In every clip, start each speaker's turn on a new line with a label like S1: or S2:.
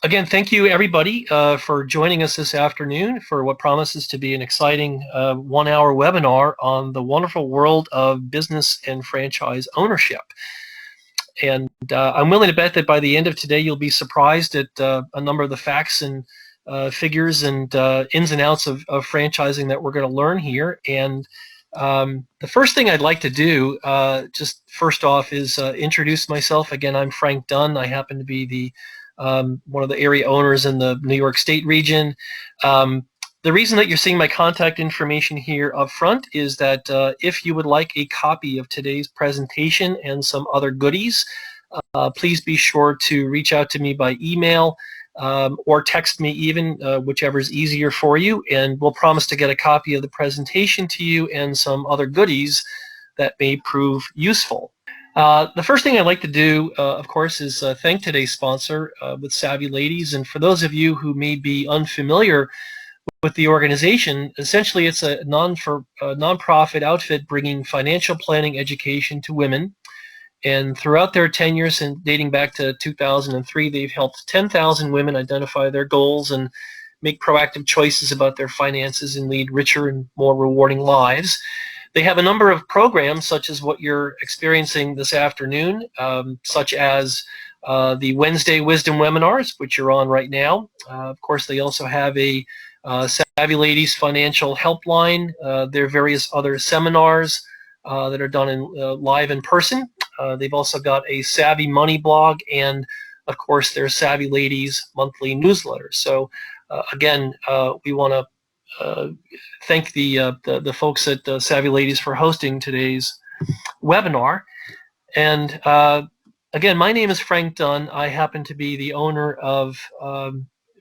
S1: Again, thank you everybody for joining us this afternoon for what promises to be an exciting 1-hour webinar on the wonderful world of business and franchise ownership. And I'm willing to bet that by the end of today you'll be surprised at a number of the facts and figures and ins and outs of franchising that we're going to learn here. And the first thing I'd like to do, just first off, is introduce myself. Again, I'm Frank Dunne. I happen to be the one of the area owners in the New York State region. The reason that you're seeing my contact information here up front is that if you would like a copy of today's presentation and some other goodies, please be sure to reach out to me by email or text me even, whichever is easier for you, and we'll promise to get a copy of the presentation to you and some other goodies that may prove useful. The first thing I'd like to do, of course, is thank today's sponsor with Savvy Ladies. And for those of you who may be unfamiliar with the organization, essentially it's a non-profit outfit bringing financial planning education to women. And throughout their tenures and dating back to 2003, they've helped 10,000 women identify their goals and make proactive choices about their finances and lead richer and more rewarding lives. They have a number of programs, such as what you're experiencing this afternoon, such as the Wednesday Wisdom Webinars, which you're on right now. Of course, they also have a Savvy Ladies Financial Helpline. There are various other seminars that are done live in person. They've also got a Savvy Money blog and, of course, their Savvy Ladies monthly newsletter. So, again, we want to thank the folks at Savvy Ladies for hosting today's webinar. And again, my name is Frank Dunne. I happen to be the owner of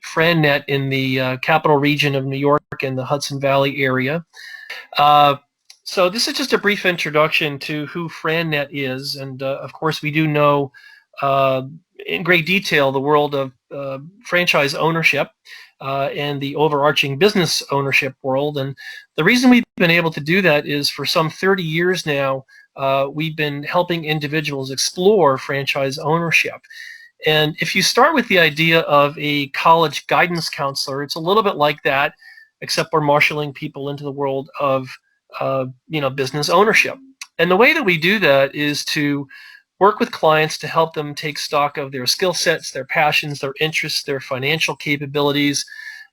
S1: FranNet in the capital region of New York and the Hudson Valley area. So this is just a brief introduction to who FranNet is, and of course we do know in great detail the world of franchise ownership and the overarching business ownership world. And the reason we've been able to do that is for some 30 years now, we've been helping individuals explore franchise ownership. And if you start with the idea of a college guidance counselor, it's a little bit like that, except we're marshaling people into the world of business ownership. And the way that we do that is to work with clients to help them take stock of their skill sets, their passions, their interests, their financial capabilities,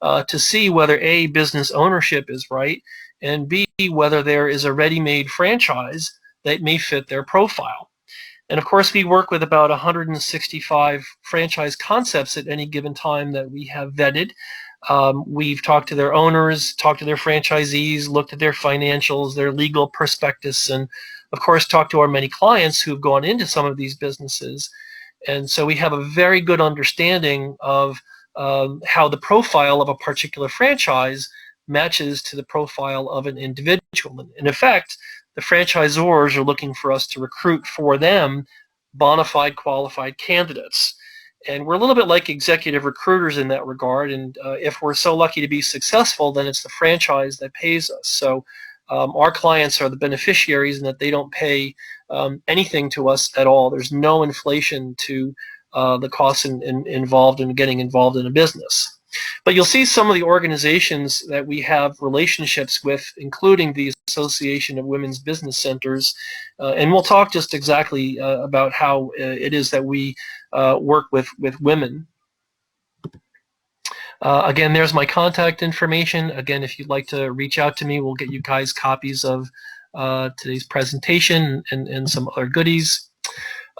S1: to see whether A, business ownership is right, and B, whether there is a ready-made franchise that may fit their profile. And of course, we work with about 165 franchise concepts at any given time that we have vetted. We've talked to their owners, talked to their franchisees, looked at their financials, their legal prospectus, and of course talked to our many clients who've gone into some of these businesses. And so we have a very good understanding of how the profile of a particular franchise matches to the profile of an individual. And in effect, the franchisors are looking for us to recruit for them bona fide qualified candidates. And we're a little bit like executive recruiters in that regard. And if we're so lucky to be successful, then it's the franchise that pays us. So our clients are the beneficiaries in that they don't pay anything to us at all. There's no inflation to the costs involved in getting involved in a business. But you'll see some of the organizations that we have relationships with, including the Association of Women's Business Centers, and we'll talk just exactly about how it is that we work with women. Again, there's my contact information. Again, if you'd like to reach out to me, we'll get you guys copies of today's presentation and some other goodies.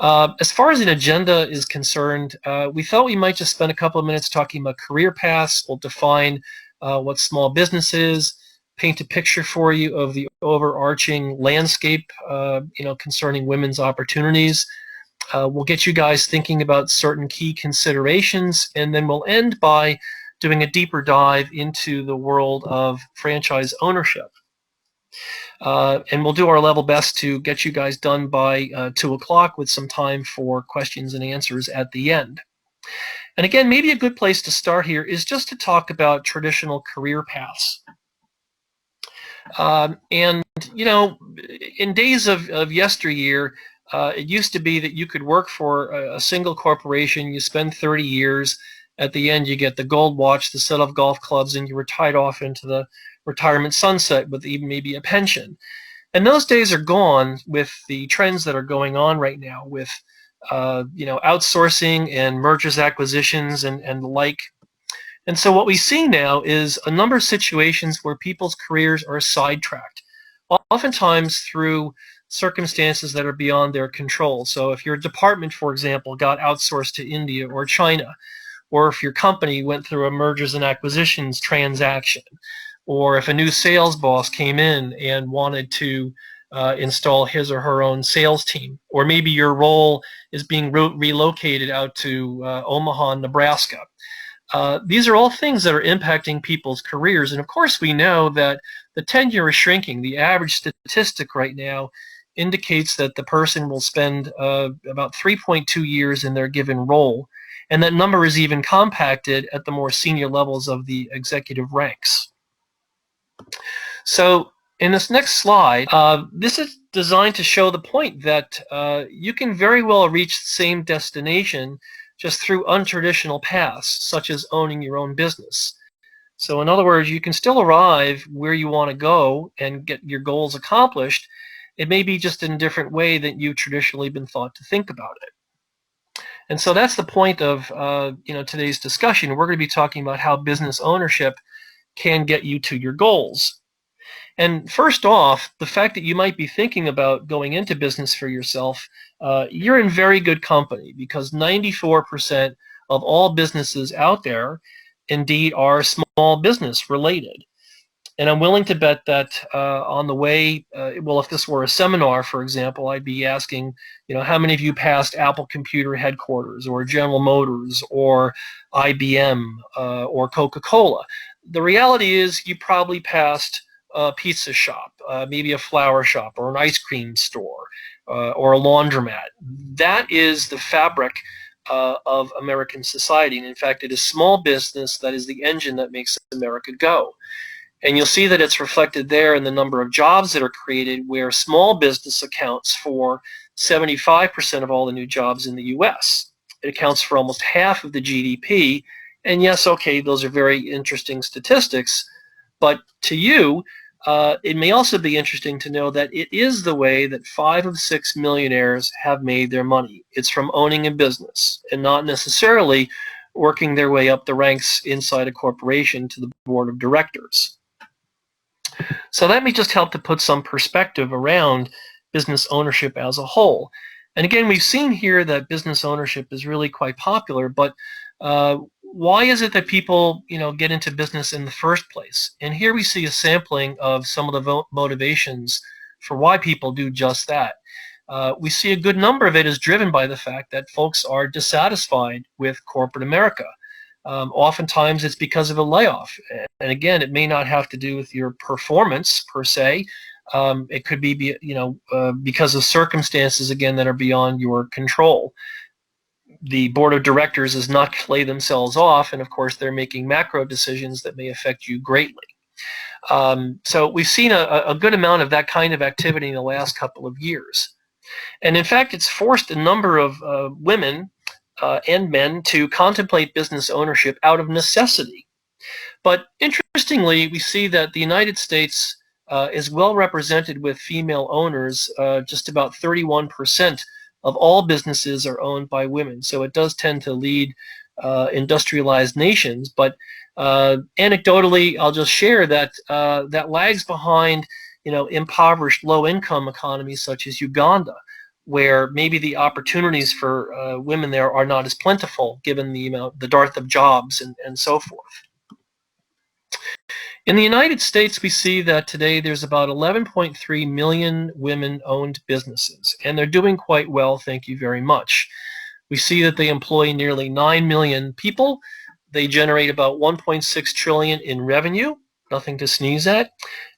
S1: As far as an agenda is concerned, we thought we might just spend a couple of minutes talking about career paths. We'll define what small business is, paint a picture for you of the overarching landscape, concerning women's opportunities. We'll get you guys thinking about certain key considerations, and then we'll end by doing a deeper dive into the world of franchise ownership. And we'll do our level best to get you guys done by 2 o'clock with some time for questions and answers at the end. And again, maybe a good place to start here is just to talk about traditional career paths. And, in days of yesteryear, it used to be that you could work for a single corporation, you spend 30 years, At the end, you get the gold watch, the set of golf clubs, and you retire off into the retirement sunset with even maybe a pension. And those days are gone with the trends that are going on right now with outsourcing and mergers, acquisitions, and the like. And so what we see now is a number of situations where people's careers are sidetracked, oftentimes through circumstances that are beyond their control. So if your department, for example, got outsourced to India or China, or if your company went through a mergers and acquisitions transaction, or if a new sales boss came in and wanted to install his or her own sales team, or maybe your role is being relocated out to Omaha, Nebraska. These are all things that are impacting people's careers. And of course, we know that the tenure is shrinking. The average statistic right now indicates that the person will spend about 3.2 years in their given role. And that number is even compacted at the more senior levels of the executive ranks. So in this next slide, this is designed to show the point that you can very well reach the same destination just through untraditional paths, such as owning your own business. So in other words, you can still arrive where you want to go and get your goals accomplished. It may be just in a different way than you've traditionally been thought to think about it. And so that's the point of today's discussion. We're going to be talking about how business ownership can get you to your goals. And first off, the fact that you might be thinking about going into business for yourself, you're in very good company, because 94% of all businesses out there indeed are small business related. And I'm willing to bet that on the way, well, if this were a seminar, for example, I'd be asking, how many of you passed Apple Computer headquarters or General Motors or IBM or Coca-Cola? The reality is you probably passed a pizza shop, maybe a flower shop or an ice cream store or a laundromat. That is the fabric of American society. And in fact, it is small business that is the engine that makes America go. And you'll see that it's reflected there in the number of jobs that are created, where small business accounts for 75% of all the new jobs in the U.S. It accounts for almost half of the GDP. And yes, okay, those are very interesting statistics. But to you, it may also be interesting to know that it is the way that 5 of 6 millionaires have made their money. It's from owning a business and not necessarily working their way up the ranks inside a corporation to the board of directors. So let me just help to put some perspective around business ownership as a whole. And again, we've seen here that business ownership is really quite popular, but why is it that people, get into business in the first place? And here we see a sampling of some of the motivations for why people do just that. We see a good number of it is driven by the fact that folks are dissatisfied with corporate America. Oftentimes it's because of a layoff. And again, it may not have to do with your performance per se. It could be, because of circumstances, again, that are beyond your control. The board of directors does not lay themselves off, and of course they're making macro decisions that may affect you greatly. So we've seen a good amount of that kind of activity in the last couple of years. And in fact, it's forced a number of women and men to contemplate business ownership out of necessity. But interestingly, we see that the United States is well represented with female owners. Just about 31% of all businesses are owned by women. So it does tend to lead industrialized nations. But anecdotally, I'll just share that that lags behind, impoverished low-income economies such as Uganda, where maybe the opportunities for women there are not as plentiful given the dearth of jobs and so forth. In the United States, we see that today there's about 11.3 million women-owned businesses, and they're doing quite well, thank you very much. We see that they employ nearly 9 million people. They generate about 1.6 trillion in revenue, nothing to sneeze at.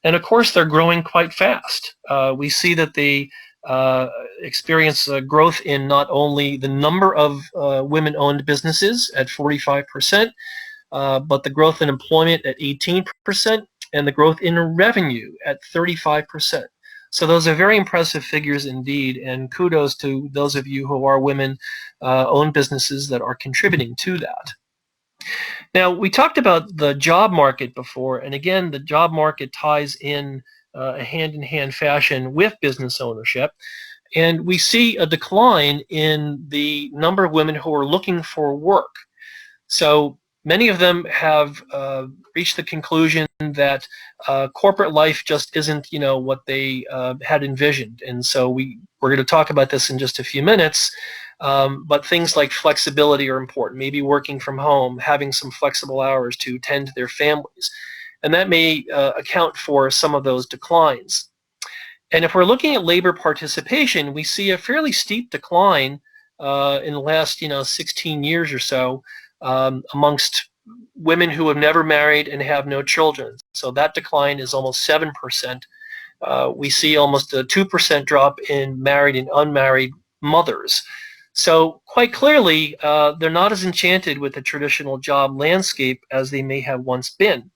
S1: And of course, they're growing quite fast. We see that they experience growth in not only the number of women-owned businesses at 45%, but the growth in employment at 18% and the growth in revenue at 35%. So those are very impressive figures indeed, and kudos to those of you who are women-owned businesses that are contributing to that. Now, we talked about the job market before, and again, the job market ties in a hand-in-hand fashion with business ownership. And we see a decline in the number of women who are looking for work. So many of them have reached the conclusion that corporate life just isn't, what they had envisioned. And so we're going to talk about this in just a few minutes. But things like flexibility are important. Maybe working from home, having some flexible hours to tend to their families, and that may account for some of those declines. And if we're looking at labor participation, we see a fairly steep decline in the last, 16 years or so amongst women who have never married and have no children. So that decline is almost 7%. We see almost a 2% drop in married and unmarried mothers. So quite clearly, they're not as enchanted with the traditional job landscape as they may have once been.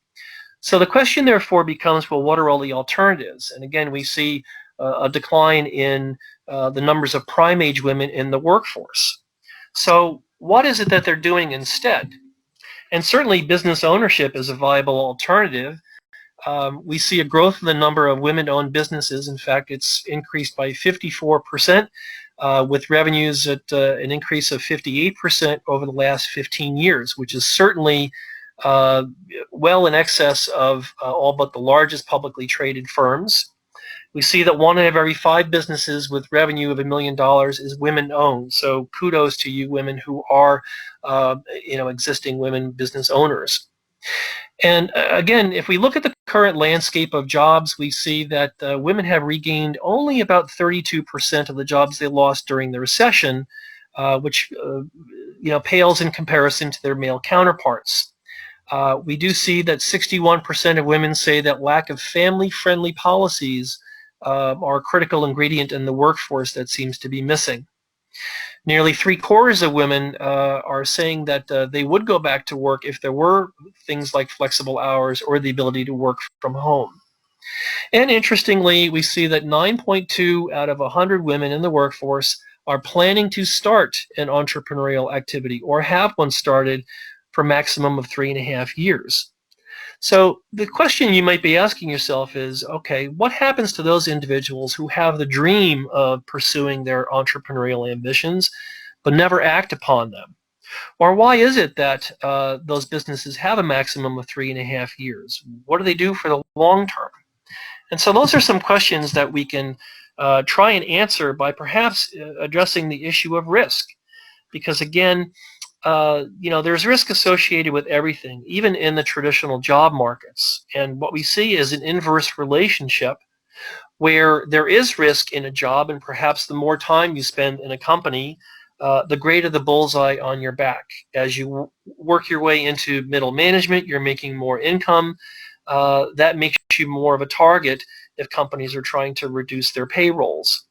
S1: So the question, therefore, becomes, well, what are all the alternatives? And again, we see a decline in the numbers of prime-age women in the workforce. So what is it that they're doing instead? And certainly business ownership is a viable alternative. We see a growth in the number of women-owned businesses. In fact, it's increased by 54%, with revenues at an increase of 58% over the last 15 years, which is certainly well in excess of all but the largest publicly traded firms. We see that 1 out of every 5 businesses with revenue of $1 million is women-owned. So kudos to you women who are, existing women business owners. And again, if we look at the current landscape of jobs, we see that women have regained only about 32% of the jobs they lost during the recession, which pales in comparison to their male counterparts. We do see that 61% of women say that lack of family-friendly policies are a critical ingredient in the workforce that seems to be missing. Nearly 3/4 of women are saying that they would go back to work if there were things like flexible hours or the ability to work from home. And interestingly, we see that 9.2 out of 100 women in the workforce are planning to start an entrepreneurial activity or have one started for a maximum of 3.5 years. So the question you might be asking yourself is, okay, what happens to those individuals who have the dream of pursuing their entrepreneurial ambitions but never act upon them? Or why is it that those businesses have a maximum of 3.5 years? What do they do for the long term? And so those are some questions that we can try and answer by perhaps addressing the issue of risk. Because again, there's risk associated with everything, even in the traditional job markets. And what we see is an inverse relationship where there is risk in a job, and perhaps the more time you spend in a company, the greater the bullseye on your back. As you work your way into middle management, you're making more income. That makes you more of a target if companies are trying to reduce their payrolls.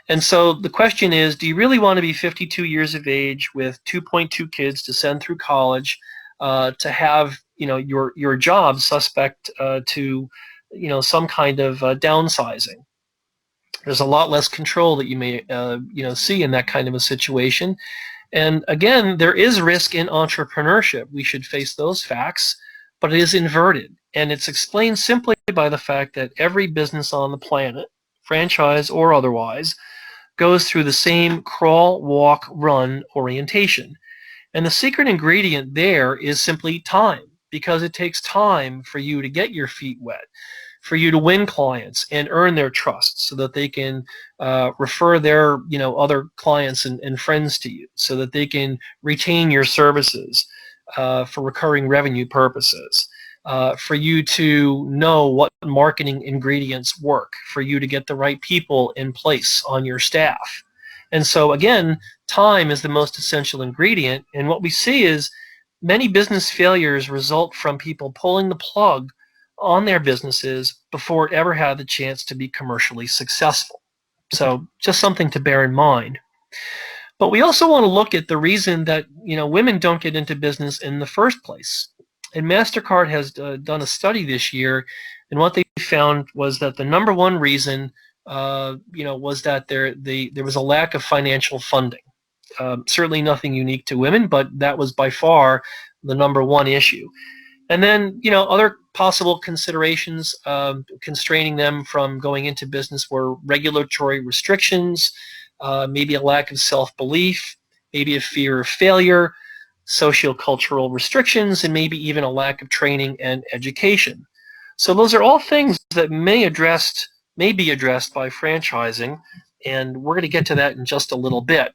S1: And so the question is, do you really want to be 52 years of age with 2.2 kids to send through college to have your job suspect to some kind of downsizing? There's a lot less control that you may see in that kind of a situation. And again, there is risk in entrepreneurship. We should face those facts, but it is inverted. And it's explained simply by the fact that every business on the planet, franchise or otherwise, goes through the same crawl, walk, run orientation. And the secret ingredient there is simply time, because it takes time for you to get your feet wet, for you to win clients and earn their trust so that they can refer their other clients and friends to you, so that they can retain your services for recurring revenue purposes. For you to know what marketing ingredients work, for you to get the right people in place on your staff. And so again, time is the most essential ingredient. And what we see is many business failures result from people pulling the plug on their businesses before it ever had the chance to be commercially successful. So just something to bear in mind. But we also want to look at the reason that women don't get into business in the first place. And MasterCard has done a study this year, and what they found was that the number one reason, was that there was a lack of financial funding. Certainly nothing unique to women, but that was by far the number one issue. And then, other possible considerations, constraining them from going into business were regulatory restrictions, maybe a lack of self-belief, maybe a fear of failure, sociocultural restrictions, and maybe even a lack of training and education. So those are all things that may be addressed by franchising, and we're going to get to that in just a little bit.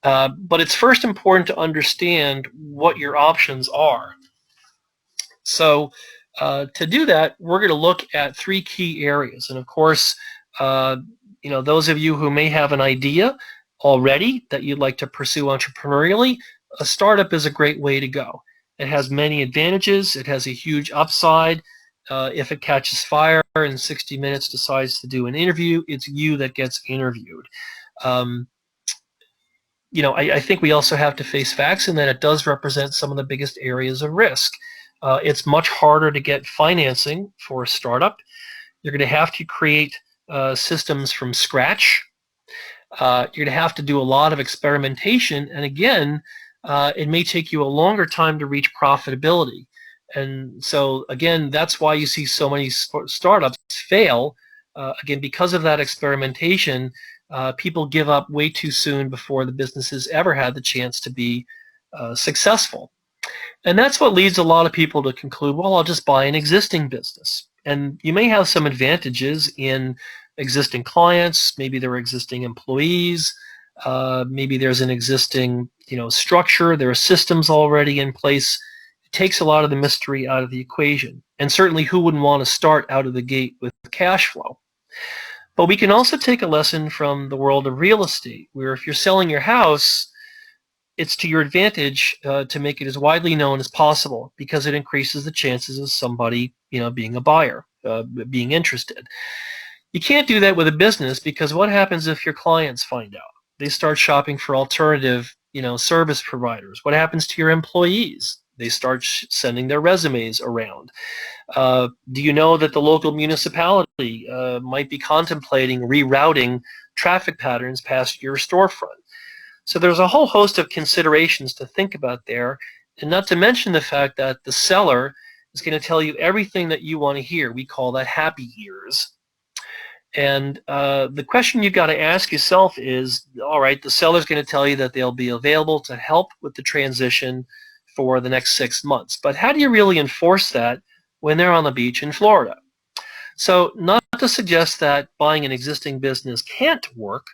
S1: But it's first important to understand what your options are. So to do that, we're going to look at three key areas. And of course, those of you who may have an idea already that you'd like to pursue entrepreneurially, a startup is a great way to go. It has many advantages. It has a huge upside. If it catches fire in 60 minutes, decides to do an interview, it's you that gets interviewed. I think we also have to face facts in that it does represent some of the biggest areas of risk. It's much harder to get financing for a startup. You're going to have to create systems from scratch. You're going to have to do a lot of experimentation, and again, it may take you a longer time to reach profitability. And so, again, that's why you see so many startups fail. Again, because of that experimentation, people give up way too soon before the businesses ever had the chance to be successful. And that's what leads a lot of people to conclude, well, I'll just buy an existing business. And you may have some advantages in existing clients, maybe there are existing employees, maybe there's an existing structure, there are systems already in place. It takes a lot of the mystery out of the equation. And certainly who wouldn't want to start out of the gate with cash flow? But we can also take a lesson from the world of real estate, where if you're selling your house, it's to your advantage to make it as widely known as possible, because it increases the chances of somebody being a buyer, being interested. You can't do that with a business, because what happens if your clients find out? They start shopping for alternative service providers. What happens to your employees? They start sending their resumes around. Do you know that the local municipality might be contemplating rerouting traffic patterns past your storefront? So there's a whole host of considerations to think about there, and not to mention the fact that the seller is going to tell you everything that you want to hear. We call that happy ears. And the question you've got to ask yourself is, all right, the seller's going to tell you that they'll be available to help with the transition for the next 6 months. But how do you really enforce that when they're on the beach in Florida? So not to suggest that buying an existing business can't work,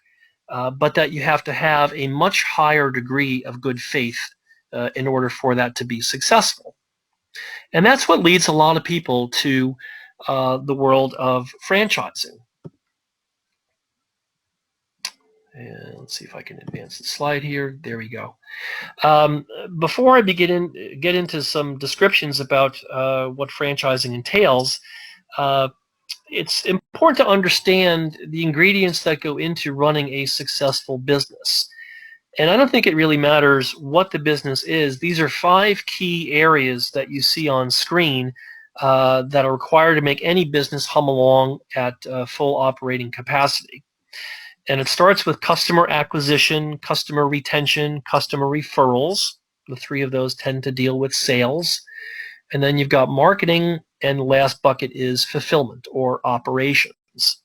S1: but that you have to have a much higher degree of good faith in order for that to be successful. And that's what leads a lot of people to the world of franchising. And let's see if I can advance the slide here. There we go. Before I get into some descriptions about what franchising entails, it's important to understand the ingredients that go into running a successful business. And I don't think it really matters what the business is. These are 5 key areas that you see on screen that are required to make any business hum along at full operating capacity. And it starts with customer acquisition, customer retention, customer referrals. The 3 of those tend to deal with sales. And then you've got marketing, and the last bucket is fulfillment or operations.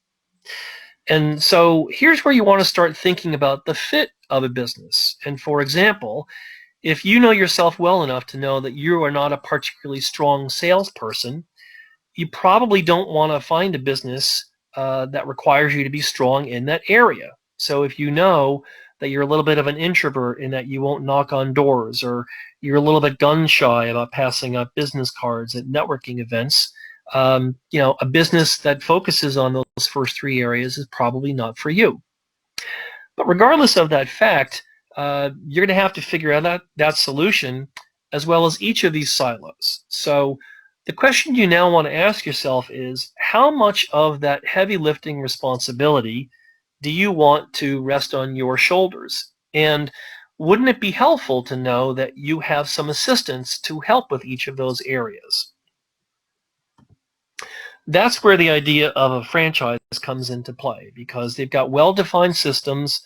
S1: And so here's where you want to start thinking about the fit of a business. And for example, if you know yourself well enough to know that you are not a particularly strong salesperson, you probably don't want to find a business that requires you to be strong in that area. So if you know that you're a little bit of an introvert in that you won't knock on doors, or you're a little bit gun shy about passing up business cards at networking events, a business that focuses on those first 3 areas is probably not for you. But regardless of that fact, you're going to have to figure out that solution as well as each of these silos. So the question you now want to ask yourself is, how much of that heavy lifting responsibility do you want to rest on your shoulders? And wouldn't it be helpful to know that you have some assistance to help with each of those areas? That's where the idea of a franchise comes into play, because they've got well-defined systems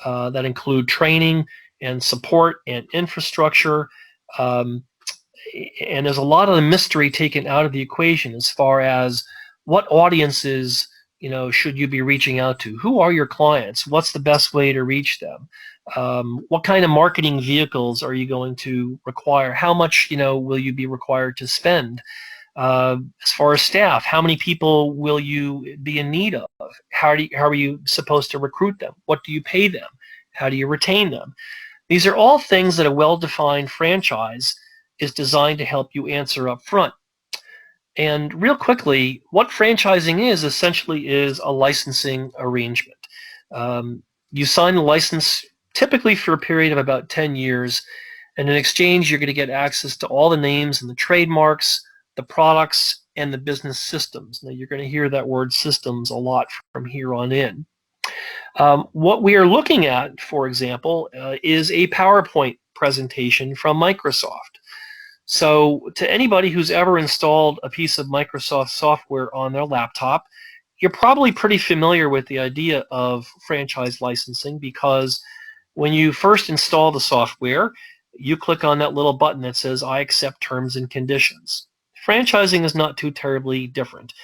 S1: that include training and support and infrastructure. and there's a lot of the mystery taken out of the equation as far as what audiences should you be reaching out to? Who are your clients? What's the best way to reach them? What kind of marketing vehicles are you going to require? How much will you be required to spend? As far as staff, how many people will you be in need of? How are you supposed to recruit them? What do you pay them? How do you retain them? These are all things that a well-defined franchise is designed to help you answer up front. And real quickly, what franchising is essentially is a licensing arrangement. You sign a license typically for a period of about 10 years, and in exchange, you're going to get access to all the names and the trademarks, the products, and the business systems. Now, you're going to hear that word systems a lot from here on in. What we are looking at, for example, is a PowerPoint presentation from Microsoft. So to anybody who's ever installed a piece of Microsoft software on their laptop, you're probably pretty familiar with the idea of franchise licensing, because when you first install the software, you click on that little button that says, I accept terms and conditions. Franchising is not too terribly different.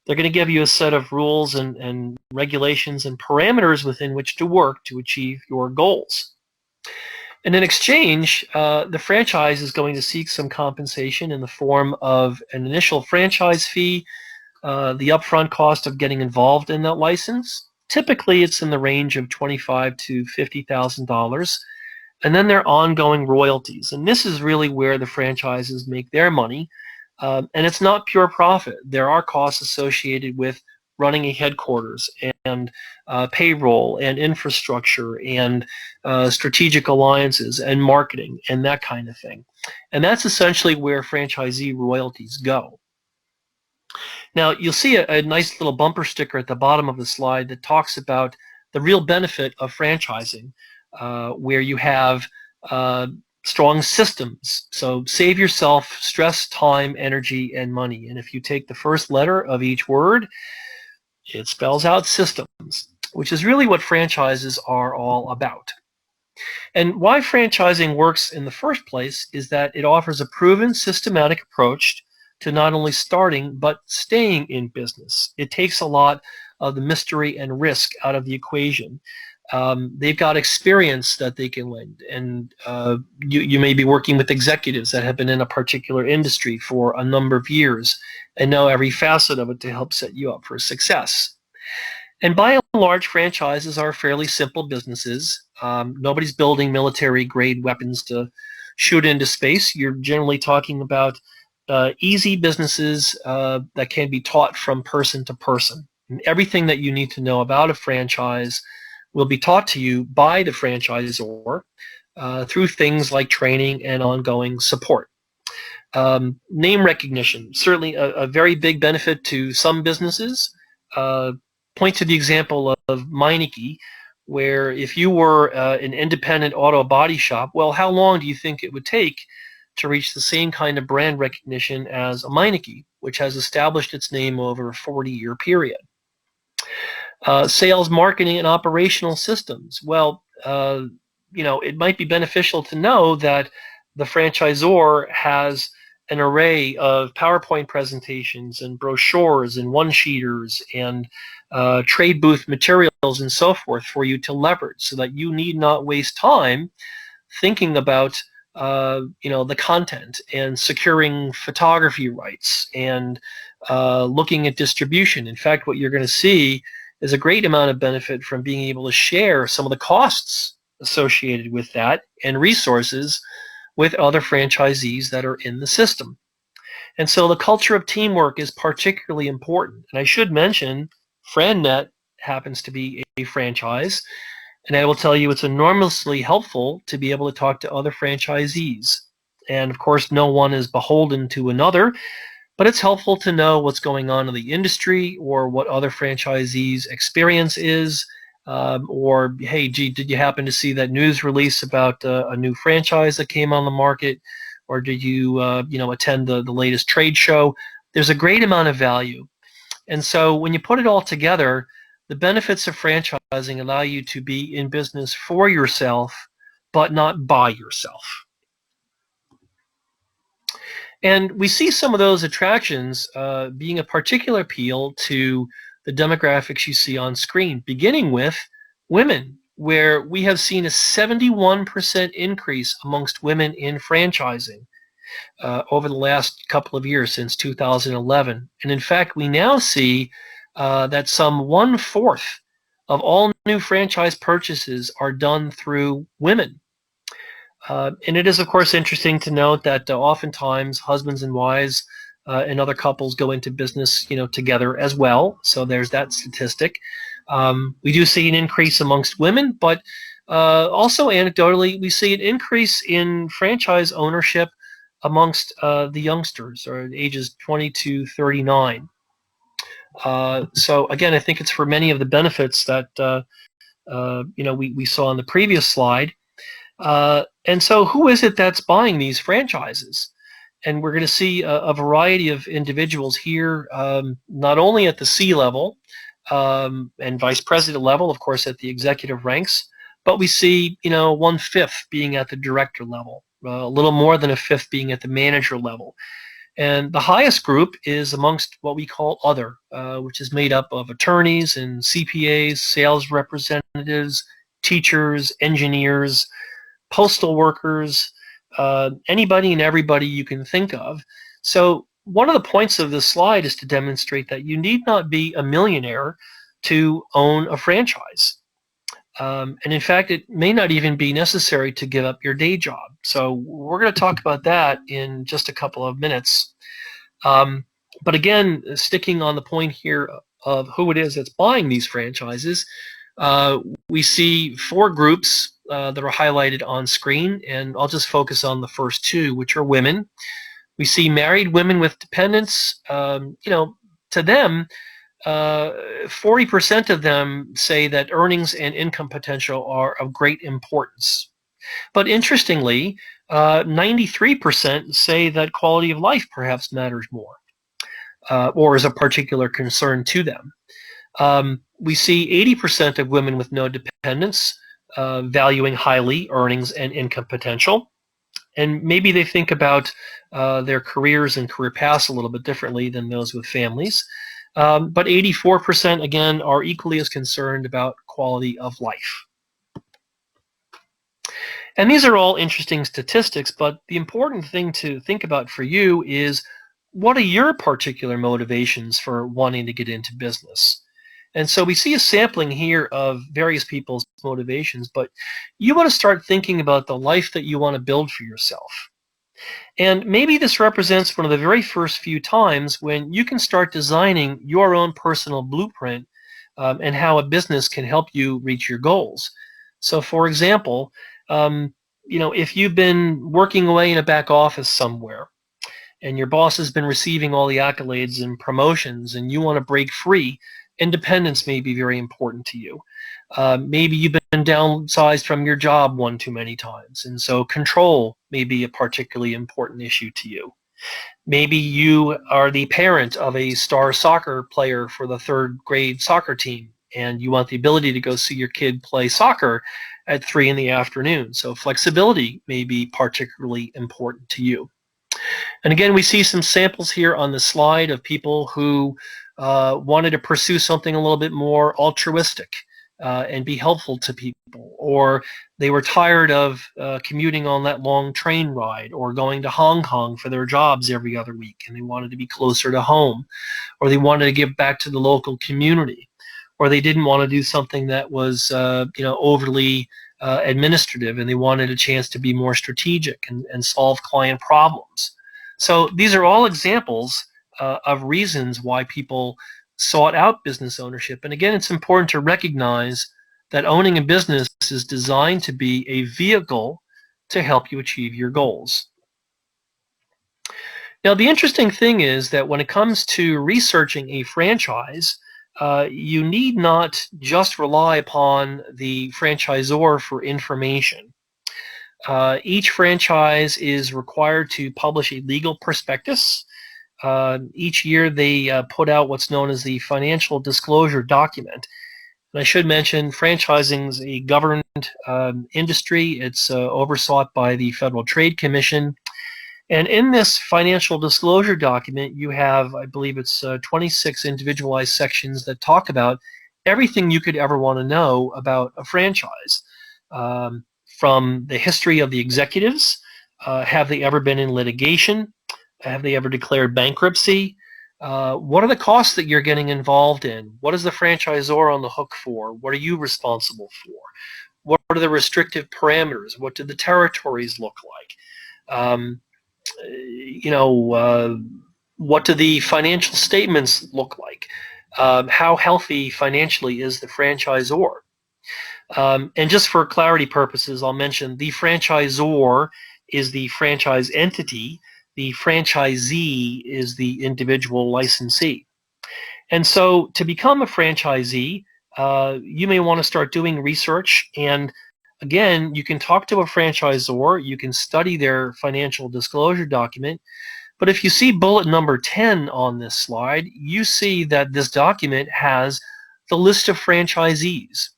S1: They're going to give you a set of rules and regulations and parameters within which to work to achieve your goals. And in exchange, the franchise is going to seek some compensation in the form of an initial franchise fee, the upfront cost of getting involved in that license. Typically, it's in the range of $25,000 to $50,000. And then there are ongoing royalties. And this is really where the franchises make their money. And it's not pure profit. There are costs associated with running a headquarters and payroll and infrastructure and strategic alliances and marketing and that kind of thing. And that's essentially where franchisee royalties go. Now, you'll see a nice little bumper sticker at the bottom of the slide that talks about the real benefit of franchising, where you have strong systems. So save yourself stress, time, energy, and money. And if you take the first letter of each word, it spells out systems, which is really what franchises are all about. And why franchising works in the first place is that it offers a proven systematic approach to not only starting but staying in business. It takes a lot of the mystery and risk out of the equation. They've got experience that they can lend, and you may be working with executives that have been in a particular industry for a number of years and know every facet of it to help set you up for success. And by and large, franchises are fairly simple businesses. Nobody's building military-grade weapons to shoot into space. You're generally talking about easy businesses that can be taught from person to person. And everything that you need to know about a franchise will be taught to you by the franchisor through things like training and ongoing support. Name recognition, certainly a very big benefit to some businesses. Point to the example of Meineke, where if you were an independent auto body shop, well, how long do you think it would take to reach the same kind of brand recognition as a Meineke, which has established its name over a 40-year period? Sales, marketing, and operational systems. Well, it might be beneficial to know that the franchisor has an array of PowerPoint presentations and brochures and one-sheeters and trade booth materials and so forth for you to leverage, so that you need not waste time thinking about the content and securing photography rights and looking at distribution. In fact, what you're going to see is a great amount of benefit from being able to share some of the costs associated with that and resources with other franchisees that are in the system. And so the culture of teamwork is particularly important. And I should mention, FranNet happens to be a franchise, and I will tell you it's enormously helpful to be able to talk to other franchisees. And of course, no one is beholden to another, but it's helpful to know what's going on in the industry or what other franchisees' experience is. Or, hey, gee, did you happen to see that news release about a new franchise that came on the market? Or did you, attend the latest trade show? There's a great amount of value. And so when you put it all together, the benefits of franchising allow you to be in business for yourself, but not by yourself. And we see some of those attractions being a particular appeal to the demographics you see on screen, beginning with women, where we have seen a 71% increase amongst women in franchising over the last couple of years since 2011. And in fact, we now see that some 1/4 of all new franchise purchases are done through women. And it is, of course, interesting to note that oftentimes husbands and wives and other couples go into business, together as well. So there's that statistic. We do see an increase amongst women, but also anecdotally, we see an increase in franchise ownership amongst the youngsters, or ages 20 to 39. So again, I think it's for many of the benefits that we saw on the previous slide. And so who is it that's buying these franchises? And we're going to see a variety of individuals here, not only at the C level and vice president level, of course, at the executive ranks, but we see, 1/5 being at the director level, a little more than a fifth being at the manager level. And the highest group is amongst what we call other, which is made up of attorneys and CPAs, sales representatives, teachers, engineers, postal workers, anybody and everybody you can think of. So one of the points of this slide is to demonstrate that you need not be a millionaire to own a franchise. And in fact, it may not even be necessary to give up your day job. So we're going to talk about that in just a couple of minutes. But again, sticking on the point here of who it is that's buying these franchises, we see 4 groups that are highlighted on screen, and I'll just focus on the first 2, which are women. We see married women with dependents. To them, 40% of them say that earnings and income potential are of great importance. But interestingly, 93% say that quality of life perhaps matters more, or is a particular concern to them. We see 80% of women with no dependents valuing highly earnings and income potential. And maybe they think about their careers and career paths a little bit differently than those with families. But 84%, again, are equally as concerned about quality of life. And these are all interesting statistics, but the important thing to think about for you is, what are your particular motivations for wanting to get into business? And so we see a sampling here of various people's motivations, but you want to start thinking about the life that you want to build for yourself. And maybe this represents one of the very first few times when you can start designing your own personal blueprint and how a business can help you reach your goals. So for example, if you've been working away in a back office somewhere and your boss has been receiving all the accolades and promotions and you want to break free, independence may be very important to you. Maybe you've been downsized from your job one too many times, and so control may be a particularly important issue to you. Maybe you are the parent of a star soccer player for the 3rd grade soccer team, and you want the ability to go see your kid play soccer at 3 in the afternoon. So flexibility may be particularly important to you. And again, we see some samples here on the slide of people who wanted to pursue something a little bit more altruistic and be helpful to people, or they were tired of commuting on that long train ride or going to Hong Kong for their jobs every other week, and they wanted to be closer to home, or they wanted to give back to the local community, or they didn't want to do something that was overly administrative, and they wanted a chance to be more strategic and solve client problems. So these are all examples of reasons why people sought out business ownership. And again, it's important to recognize that owning a business is designed to be a vehicle to help you achieve your goals. Now, the interesting thing is that when it comes to researching a franchise, you need not just rely upon the franchisor for information. Each franchise is required to publish a legal prospectus. Each year they put out what's known as the financial disclosure document. And I should mention, franchising is a governed industry. It's overseen by the Federal Trade Commission. And in this financial disclosure document, you have, I believe it's 26 individualized sections that talk about everything you could ever want to know about a franchise. From the history of the executives, have they ever been in litigation? Have they ever declared bankruptcy? What are the costs that you're getting involved in? What is the franchisor on the hook for? What are you responsible for? What are the restrictive parameters? What do the territories look like? What do the financial statements look like? How healthy financially is the franchisor? And just for clarity purposes, I'll mention the franchisor is the franchise entity. The franchisee is the individual licensee. And so to become a franchisee, you may want to start doing research. And again, you can talk to a franchisor. You can study their financial disclosure document. But if you see bullet number 10 on this slide, you see that this document has the list of franchisees,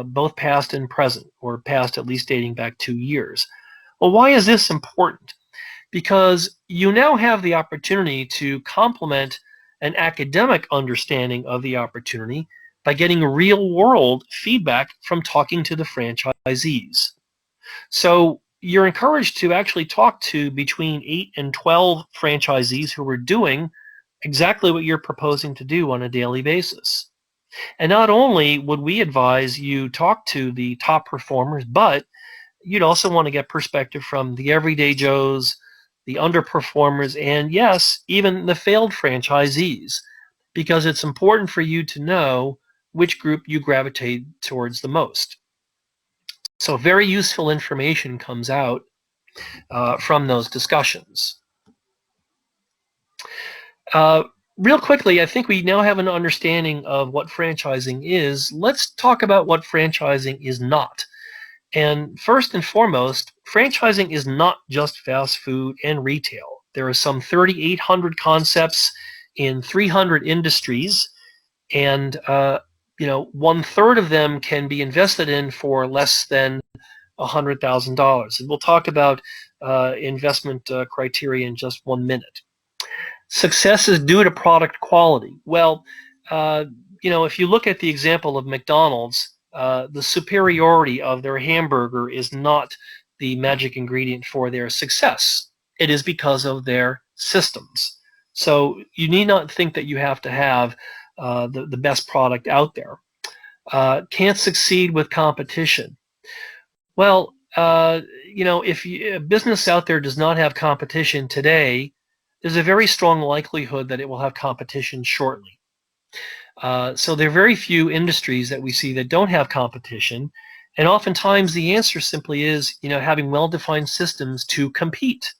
S1: both past and present, or past at least dating back 2 years. Well, why is this important? Because you now have the opportunity to complement an academic understanding of the opportunity by getting real-world feedback from talking to the franchisees. So you're encouraged to actually talk to between 8 and 12 franchisees who are doing exactly what you're proposing to do on a daily basis. And not only would we advise you talk to the top performers, but you'd also want to get perspective from the everyday Joes, the underperformers, and yes, even the failed franchisees, because it's important for you to know which group you gravitate towards the most. So very useful information comes out from those discussions. Real quickly, I think we now have an understanding of what franchising is. Let's talk about what franchising is not. And first and foremost, franchising is not just fast food and retail. There are some 3,800 concepts in 300 industries, and 1/3 of them can be invested in for less than $100,000. And we'll talk about investment criteria in just 1 minute. Success is due to product quality. Well, if you look at the example of McDonald's, the superiority of their hamburger is not the magic ingredient for their success. It is because of their systems. So you need not think that you have to have the best product out there. Can't succeed with competition. Well, if a business out there does not have competition today, there's a very strong likelihood that it will have competition shortly. So there are very few industries that we see that don't have competition, and oftentimes the answer simply is, having well-defined systems to compete.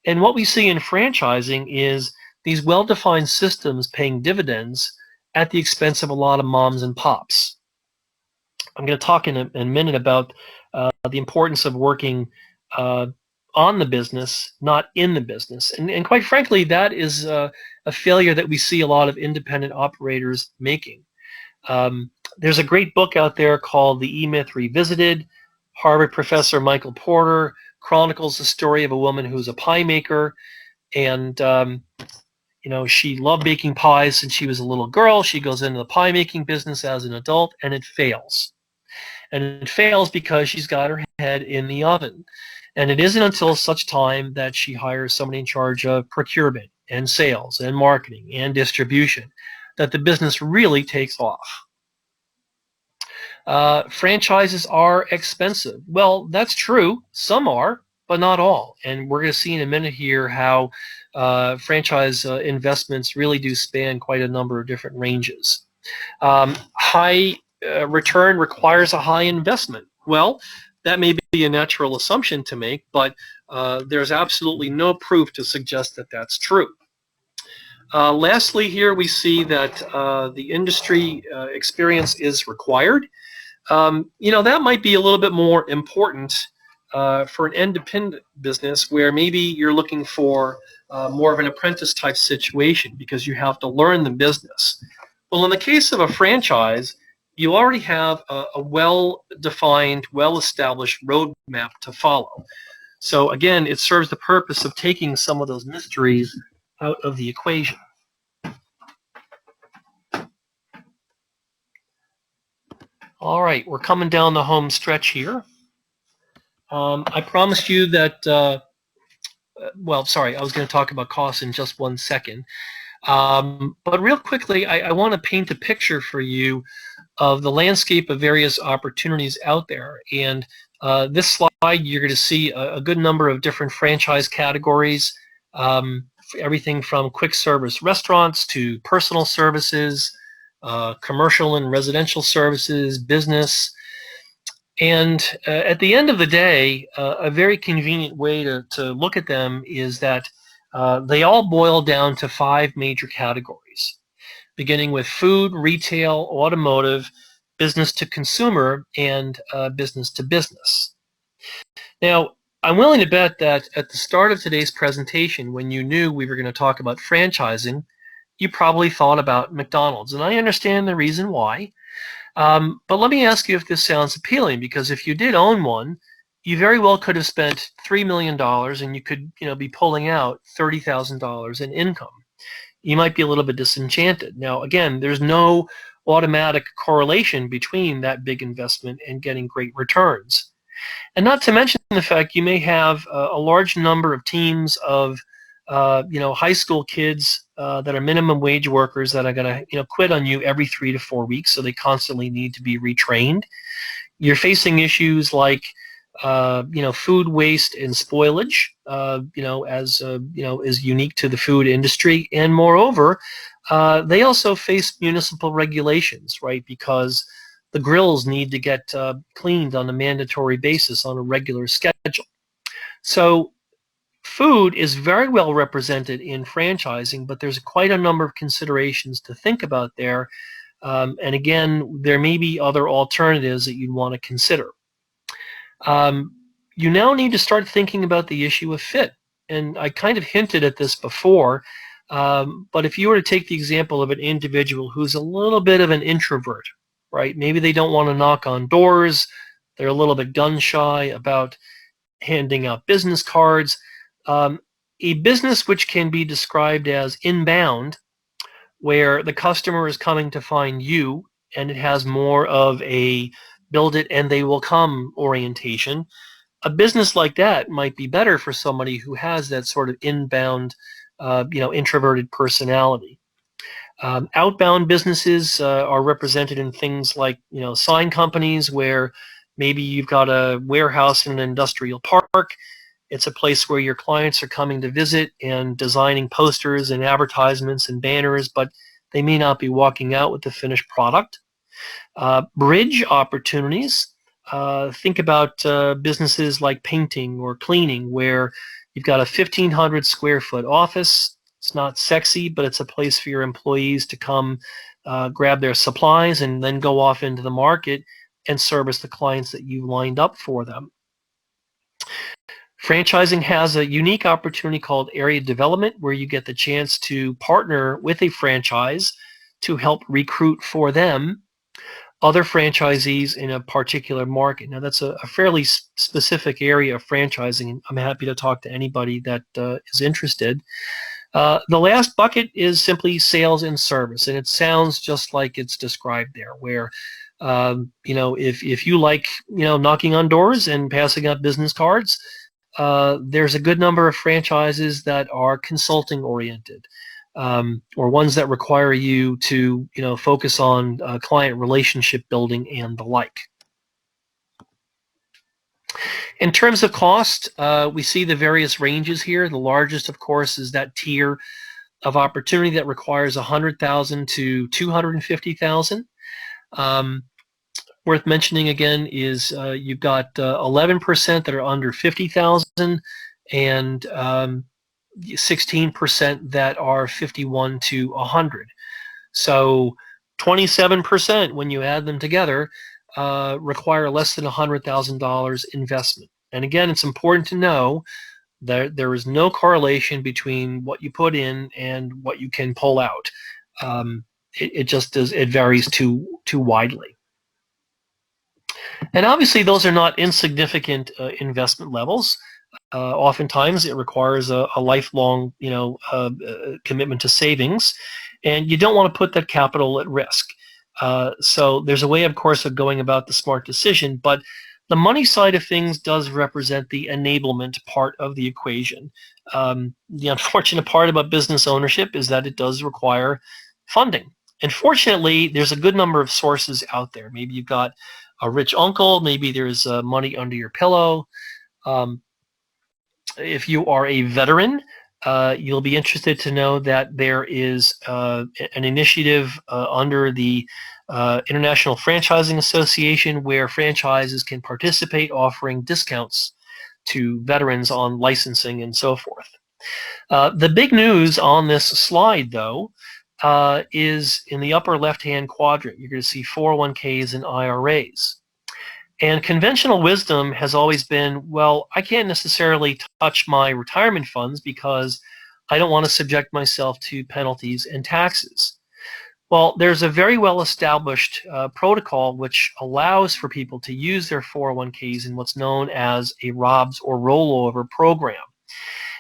S1: And what we see in franchising is these well-defined systems paying dividends at the expense of a lot of moms and pops. I'm going to talk in a minute about the importance of working on the business, not in the business. And quite frankly, that is a failure that we see a lot of independent operators making. There's a great book out there called The E-Myth Revisited. Harvard professor Michael Porter chronicles the story of a woman who's a pie maker, and she loved baking pies since she was a little girl. She goes into the pie making business as an adult, and it fails. And it fails because she's got her head in the oven. And it isn't until such time that she hires somebody in charge of procurement and sales and marketing and distribution that the business really takes off. Franchises are expensive. Well, that's true. Some are, but not all. And we're going to see in a minute here how franchise investments really do span quite a number of different ranges. High return requires a high investment. Well, that may be a natural assumption to make, but there's absolutely no proof to suggest that that's true. Lastly, here we see that the industry experience is required. That might be a little bit more important for an independent business where maybe you're looking for more of an apprentice type situation because you have to learn the business. Well, in the case of a franchise, you already have a well-defined, well-established roadmap to follow. So again, it serves the purpose of taking some of those mysteries out of the equation. All right, we're coming down the home stretch here. I promised you that, well, sorry, I was going to talk about costs in just 1 second. But real quickly, I want to paint a picture for you of the landscape of various opportunities out there. And this slide, you're going to see a good number of different franchise categories, everything from quick service restaurants to personal services, commercial and residential services, business. And at the end of the day, a very convenient way to look at them is that they all boil down to 5 major categories, beginning with food, retail, automotive, business to consumer, and business to business. Now, I'm willing to bet that at the start of today's presentation, when you knew we were going to talk about franchising, you probably thought about McDonald's. And I understand the reason why. But let me ask you if this sounds appealing, because if you did own one, you very well could have spent $3 million and you could, be pulling out $30,000 in income. You might be a little bit disenchanted. Now, again, there's no automatic correlation between that big investment and getting great returns. And not to mention the fact you may have a large number of teams of high school kids that are minimum wage workers that are going to quit on you every 3 to 4 weeks, so they constantly need to be retrained. You're facing issues like food waste and spoilage, is unique to the food industry, and moreover, they also face municipal regulations, right? Because the grills need to get cleaned on a mandatory basis on a regular schedule. So food is very well represented in franchising, but there's quite a number of considerations to think about there. And again, there may be other alternatives that you'd want to consider. You now need to start thinking about the issue of fit. And I kind of hinted at this before, but if you were to take the example of an individual who's a little bit of an introvert, right? Maybe they don't want to knock on doors. They're a little bit gun shy about handing out business cards. A business which can be described as inbound, where the customer is coming to find you and it has more of a build it and they will come orientation. A business like that might be better for somebody who has that sort of inbound, introverted personality. Outbound businesses are represented in things like, sign companies, where maybe you've got a warehouse in an industrial park. It's a place where your clients are coming to visit and designing posters and advertisements and banners, but they may not be walking out with the finished product. Bridge opportunities. Think about businesses like painting or cleaning, where you've got a 1,500 square foot office. It's not sexy, but it's a place for your employees to come grab their supplies and then go off into the market and service the clients that you've lined up for them. Franchising has a unique opportunity called area development, where you get the chance to partner with a franchise to help recruit for them other franchisees in a particular market. Now, that's a fairly specific area of franchising, and I'm happy to talk to anybody that is interested. The last bucket is simply sales and service, and it sounds just like it's described there, where if you like knocking on doors and passing out business cards, there's a good number of franchises that are consulting oriented, or ones that require you to focus on client relationship building and the like. In terms of cost, we see the various ranges here. The largest, of course, is that tier of opportunity that requires $100,000 to $250,000. Worth mentioning again is you've got 11% that are under $50,000 and 16% that are 51 to 100. So 27%, when you add them together, require less than $100,000 investment. And again, it's important to know that there is no correlation between what you put in and what you can pull out. It varies too widely. And obviously, those are not insignificant investment levels. Oftentimes, it requires a lifelong, commitment to savings, and you don't want to put that capital at risk. So there's a way, of course, of going about the smart decision, but the money side of things does represent the enablement part of the equation. The unfortunate part about business ownership is that it does require funding. And fortunately, there's a good number of sources out there. Maybe you've got a rich uncle, maybe there's money under your pillow. Um, if you are a veteran, you'll be interested to know that there is an initiative under the International Franchising Association where franchises can participate, offering discounts to veterans on licensing and so forth. The big news on this slide, though, is in the upper left-hand quadrant. You're going to see 401ks and IRAs. And conventional wisdom has always been, well, I can't necessarily touch my retirement funds because I don't want to subject myself to penalties and taxes. Well, there's a very well-established protocol which allows for people to use their 401ks in what's known as a ROBS or rollover program.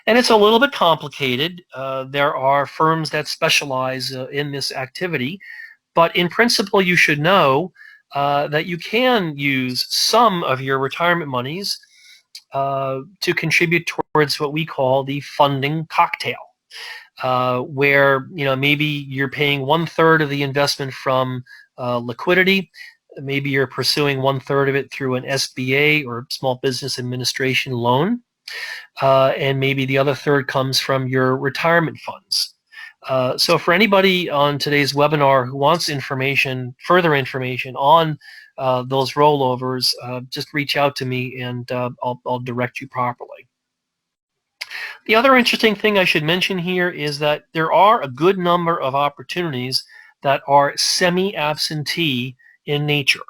S1: And it's a little bit complicated. There are firms that specialize in this activity, but in principle, you should know that you can use some of your retirement monies to contribute towards what we call the funding cocktail, where maybe you're paying 1/3 of the investment from liquidity. Maybe you're pursuing 1/3 of it through an SBA or Small Business Administration loan, and maybe the other third comes from your retirement funds. So for anybody on today's webinar who wants further information on those rollovers, just reach out to me and I'll direct you properly. The other interesting thing I should mention here is that there are a good number of opportunities that are semi-absentee in nature.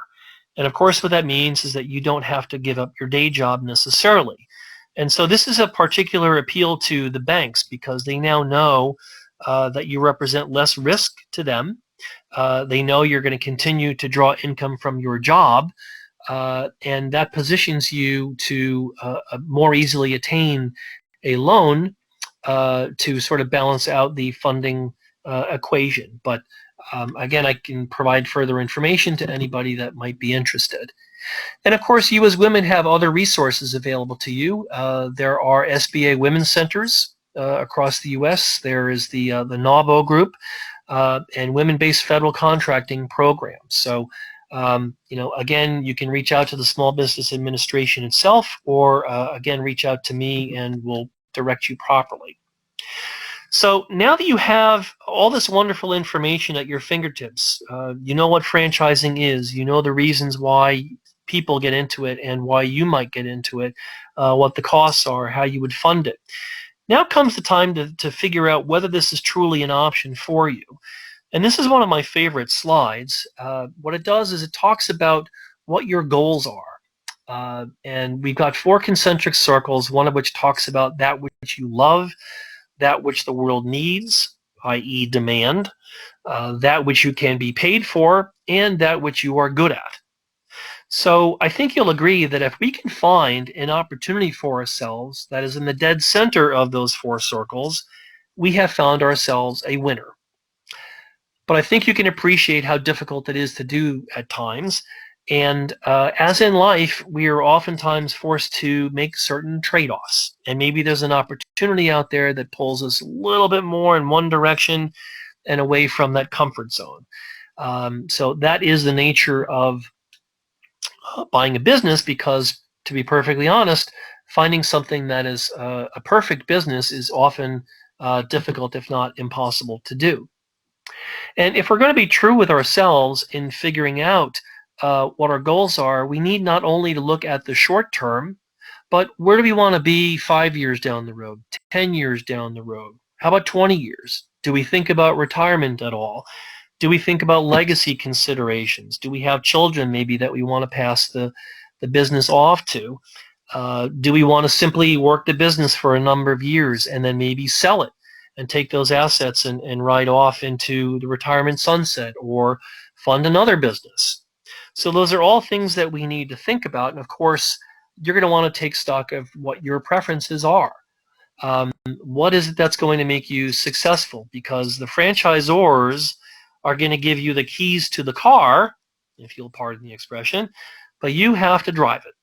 S1: And of course, what that means is that you don't have to give up your day job necessarily. And so this is a particular appeal to the banks because they now know that you represent less risk to them. They know you're going to continue to draw income from your job, and that positions you to more easily attain a loan to sort of balance out the funding equation. But again, I can provide further information to anybody that might be interested. And of course, you as women have other resources available to you. There are SBA women's centers across the U.S. There is the NAWBO group and women-based federal contracting programs. So, again, you can reach out to the Small Business Administration itself, or again, reach out to me and we'll direct you properly. So now that you have all this wonderful information at your fingertips, you know what franchising is, you know the reasons why people get into it and why you might get into it, what the costs are, how you would fund it. Now comes the time to figure out whether this is truly an option for you. And this is one of my favorite slides. What it does is it talks about what your goals are. And we've got 4 concentric circles, one of which talks about that which you love, that which the world needs, i.e. demand, that which you can be paid for, and that which you are good at. So I think you'll agree that if we can find an opportunity for ourselves that is in the dead center of those 4 circles, we have found ourselves a winner. But I think you can appreciate how difficult it is to do at times. And as in life, we are oftentimes forced to make certain trade-offs. And maybe there's an opportunity out there that pulls us a little bit more in one direction and away from that comfort zone. So that is the nature of buying a business, because to be perfectly honest, finding something that is a perfect business is often difficult, if not impossible to do. And if we're going to be true with ourselves in figuring out what our goals are, we need not only to look at the short term, but where do we want to be 5 years down the road, 10 years down the road? How about 20 years? Do we think about retirement at all? Do we think about legacy considerations? Do we have children maybe that we want to pass the business off to? Do we want to simply work the business for a number of years and then maybe sell it and take those assets and ride off into the retirement sunset or fund another business? So those are all things that we need to think about. And of course, you're going to want to take stock of what your preferences are. What is it that's going to make you successful? Because the franchisors are going to give you the keys to the car, if you'll pardon the expression, but you have to drive it.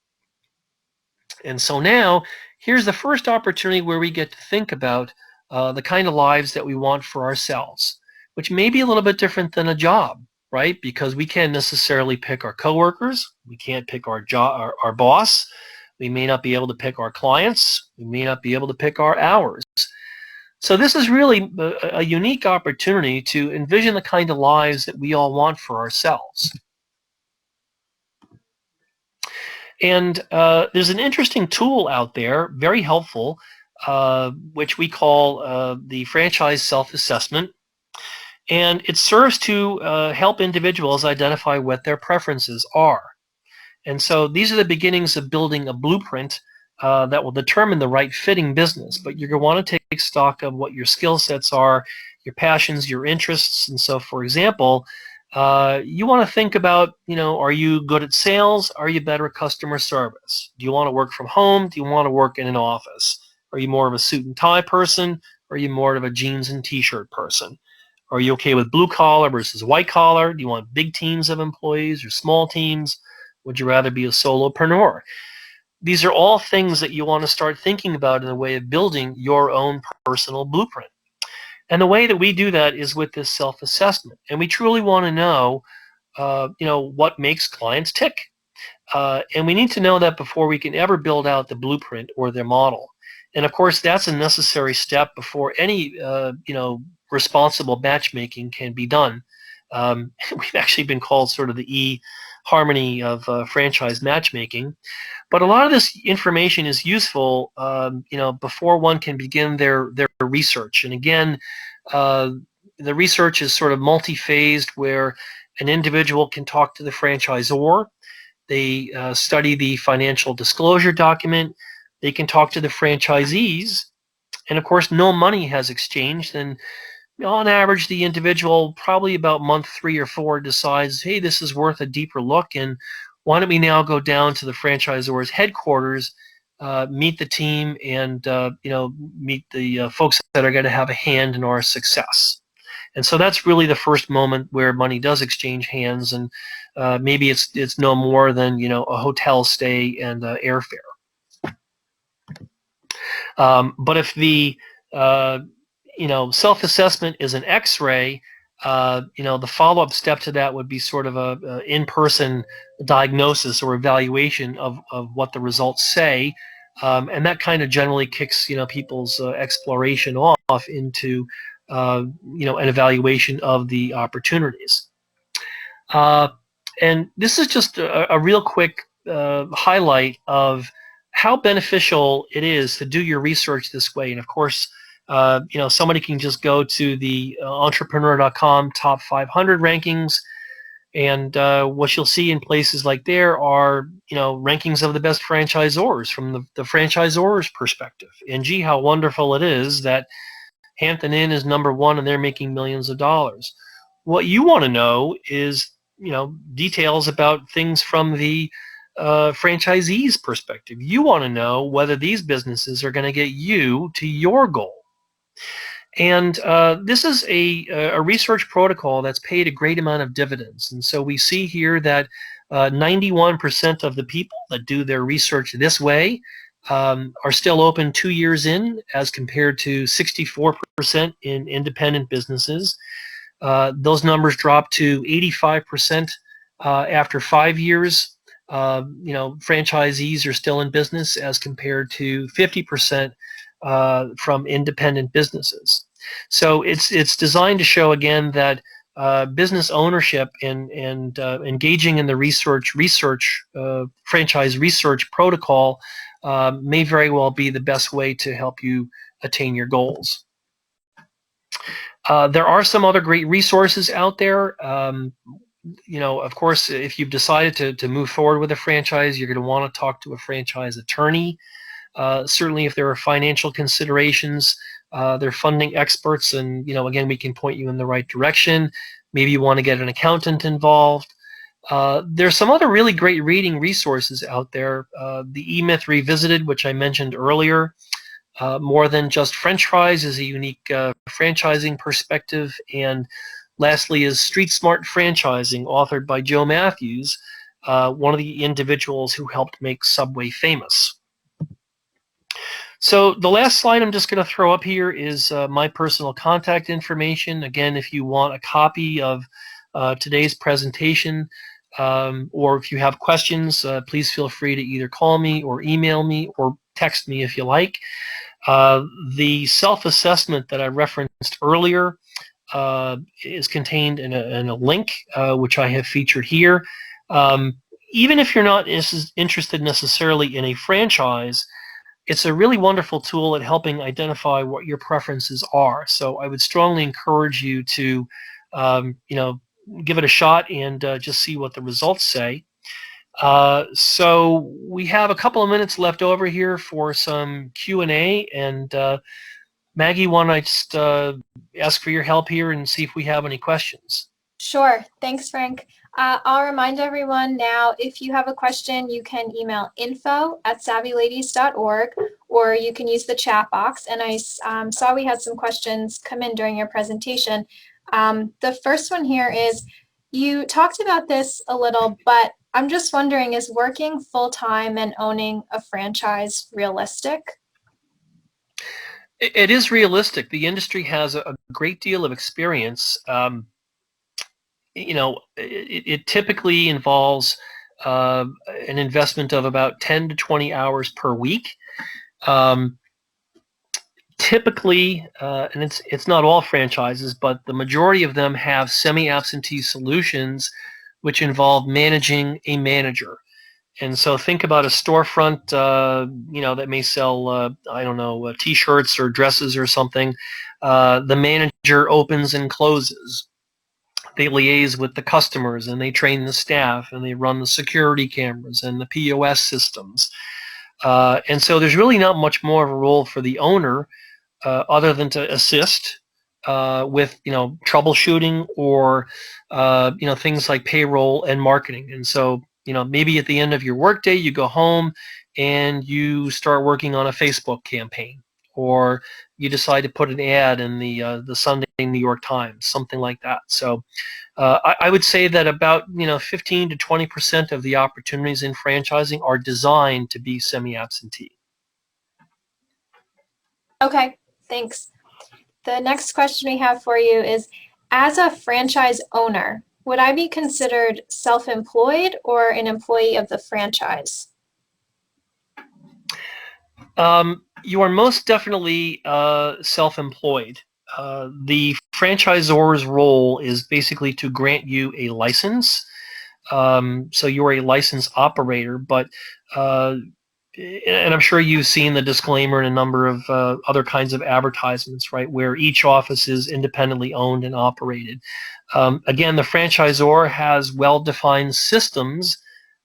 S1: And so now, here's the first opportunity where we get to think about the kind of lives that we want for ourselves, which may be a little bit different than a job, right? Because we can't necessarily pick our coworkers, we can't pick our job, our boss, we may not be able to pick our clients, we may not be able to pick our hours. So this is really a unique opportunity to envision the kind of lives that we all want for ourselves. And there's an interesting tool out there, very helpful, which we call the franchise self-assessment. And it serves to help individuals identify what their preferences are. And so these are the beginnings of building a blueprint that will determine the right fitting business. But you're going to want to take stock of what your skill sets are, your passions, your interests. And so, for example, you want to think about, are you good at sales? Are you better at customer service? Do you want to work from home? Do you want to work in an office? Are you more of a suit and tie person? Or are you more of a jeans and t-shirt person? Are you okay with blue collar versus white collar? Do you want big teams of employees or small teams? Would you rather be a solopreneur? These are all things that you want to start thinking about in the way of building your own personal blueprint. And the way that we do that is with this self-assessment. And we truly want to know, what makes clients tick. And we need to know that before we can ever build out the blueprint or their model. And of course, that's a necessary step before any, responsible matchmaking can be done. We've actually been called sort of the eHarmony of franchise matchmaking. But a lot of this information is useful, before one can begin their research. And again, the research is sort of multi-phased, where an individual can talk to the franchisor. They study the financial disclosure document. They can talk to the franchisees. And of course, no money has exchanged. And on average, the individual probably about month 3 or 4 decides, hey, this is worth a deeper look, and why don't we now go down to the franchisor's headquarters, meet the team, and meet the folks that are going to have a hand in our success. And so that's really the first moment where money does exchange hands, and maybe it's no more than a hotel stay and airfare. But if the self-assessment is an X-ray, the follow-up step to that would be sort of a in-person diagnosis or evaluation of what the results say, and that kind of generally kicks people's exploration off into an evaluation of the opportunities. And this is just a real quick highlight of how beneficial it is to do your research this way. And of course, somebody can just go to the entrepreneur.com top 500 rankings, and what you'll see in places like there are rankings of the best franchisors from the franchisor's perspective. And gee, how wonderful it is that Hampton Inn is #1 and they're making millions of dollars. What you want to know is details about things from the franchisee's perspective. You want to know whether these businesses are going to get you to your goal. And this is a research protocol that's paid a great amount of dividends. And so we see here that 91% of the people that do their research this way are still open 2 years in, as compared to 64% in independent businesses. Those numbers drop to 85% after 5 years. Franchisees are still in business, as compared to 50% from independent businesses. So it's designed to show again that business ownership and engaging in the franchise research protocol may very well be the best way to help you attain your goals. There are some other great resources out there. Of course, if you've decided to move forward with a franchise, you're going to want to talk to a franchise attorney. Certainly, if there are financial considerations, they're funding experts, and again, we can point you in the right direction. Maybe you want to get an accountant involved. There's some other really great reading resources out there. The E-Myth Revisited, which I mentioned earlier. More Than Just French Fries is a unique franchising perspective. And lastly is Street Smart Franchising, authored by Joe Matthews, one of the individuals who helped make Subway famous. So the last slide I'm just going to throw up here is my personal contact information. Again, if you want a copy of today's presentation, or if you have questions, please feel free to either call me or email me or text me if you like. The self-assessment that I referenced earlier is contained in a link, which I have featured here. Even if you're not interested necessarily in a franchise, it's a really wonderful tool at helping identify what your preferences are. So I would strongly encourage you to, give it a shot and just see what the results say. So we have a couple of minutes left over here for some Q&A, and Maggie, why don't I just ask for your help here and see if we have any questions?
S2: Sure. Thanks, Frank. I'll remind everyone now, if you have a question, you can email info@savvyladies.org, or you can use the chat box. And I saw we had some questions come in during your presentation. The first one here is, you talked about this a little, but I'm just wondering, is working full-time and owning a franchise realistic?
S1: It is realistic. The industry has a great deal of experience. It typically involves an investment of about 10 to 20 hours per week. Typically, and it's not all franchises, but the majority of them have semi-absentee solutions which involve managing a manager. And so think about a storefront, that may sell, T-shirts or dresses or something. The manager opens and closes. They liaise with the customers, and they train the staff, and they run the security cameras and the POS systems. And so there's really not much more of a role for the owner other than to assist with troubleshooting or things like payroll and marketing. And so maybe at the end of your workday you go home and you start working on a Facebook campaign, or you decide to put an ad in the Sunday New York Times, something like that. So I would say that about 15 to 20% of the opportunities in franchising are designed to be semi-absentee.
S2: Okay, thanks. The next question we have for you is, as a franchise owner, would I be considered self-employed or an employee of the franchise?
S1: You are most definitely self-employed. The franchisor's role is basically to grant you a license. So you're a licensed operator, but and I'm sure you've seen the disclaimer in a number of other kinds of advertisements, right, where each office is independently owned and operated. Again, the franchisor has well-defined systems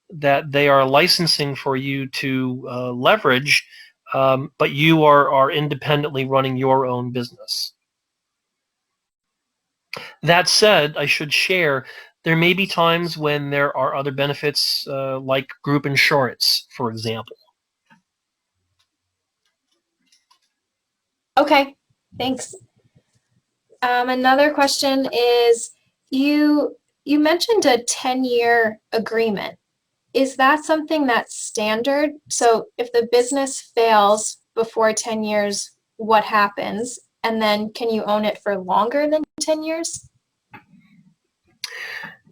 S1: that they are licensing for you to leverage, but you are independently running your own business. That said, I should share, there may be times when there are other benefits, like group insurance, for example.
S2: Okay, thanks. Another question is, you mentioned a 10-year agreement. Is that something that's standard? So if the business fails before 10 years, what happens? And then can you own it for longer than 10 years?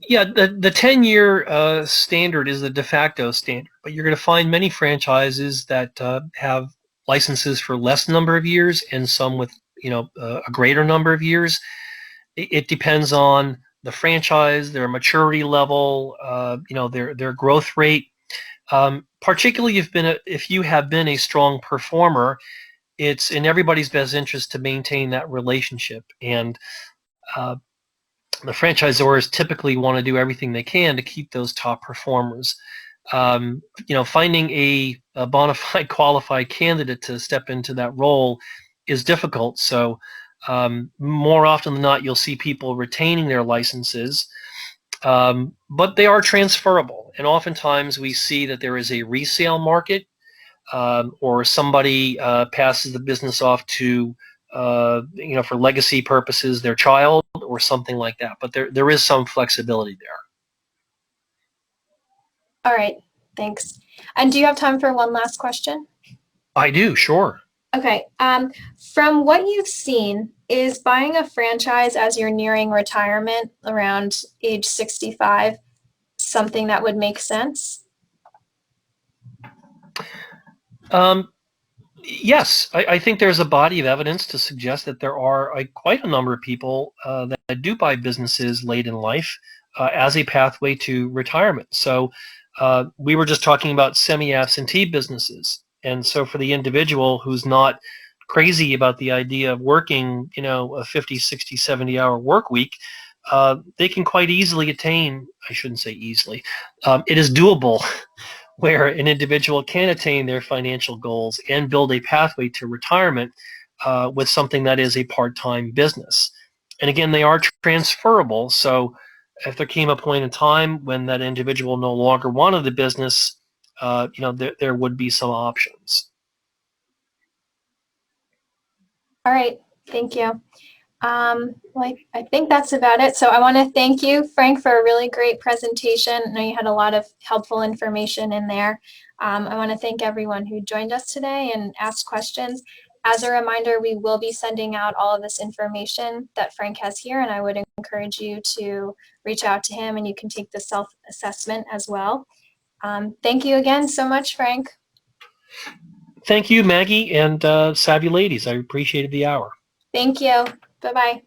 S1: Yeah, the 10-year standard is the de facto standard, but you're going to find many franchises that have licenses for less number of years and some with a greater number of years. It depends on the franchise, their maturity level, their growth rate. Particularly if you have been a strong performer, it's in everybody's best interest to maintain that relationship. And the franchisors typically want to do everything they can to keep those top performers. Finding a bona fide qualified candidate to step into that role is difficult. So more often than not, you'll see people retaining their licenses. But they are transferable, and oftentimes we see that there is a resale market, or somebody passes the business off to, for legacy purposes, their child or something like that. But there is some flexibility there.
S2: All right, thanks. And do you have time for one last question?
S1: I do, sure.
S2: Okay. From what you've seen, is buying a franchise as you're nearing retirement around age 65 something that would make sense?
S1: Um, yes, I think there's a body of evidence to suggest that there are quite a number of people that do buy businesses late in life as a pathway to retirement. So we were just talking about semi-absentee businesses. And so for the individual who's not crazy about the idea of working, a 50, 60, 70-hour work week, they can quite easily attain, I shouldn't say easily, it is doable where an individual can attain their financial goals and build a pathway to retirement with something that is a part-time business. And again, they are transferable. So if there came a point in time when that individual no longer wanted the business, there would be some options.
S2: All right, thank you. I think that's about it. So I want to thank you, Frank, for a really great presentation. I know you had a lot of helpful information in there. I want to thank everyone who joined us today and asked questions. As a reminder, we will be sending out all of this information that Frank has here, and I would encourage you to reach out to him, and you can take the self-assessment as well. Thank you again so much, Frank.
S1: Thank you, Maggie, and savvy ladies. I appreciated the hour.
S2: Thank you. Bye-bye.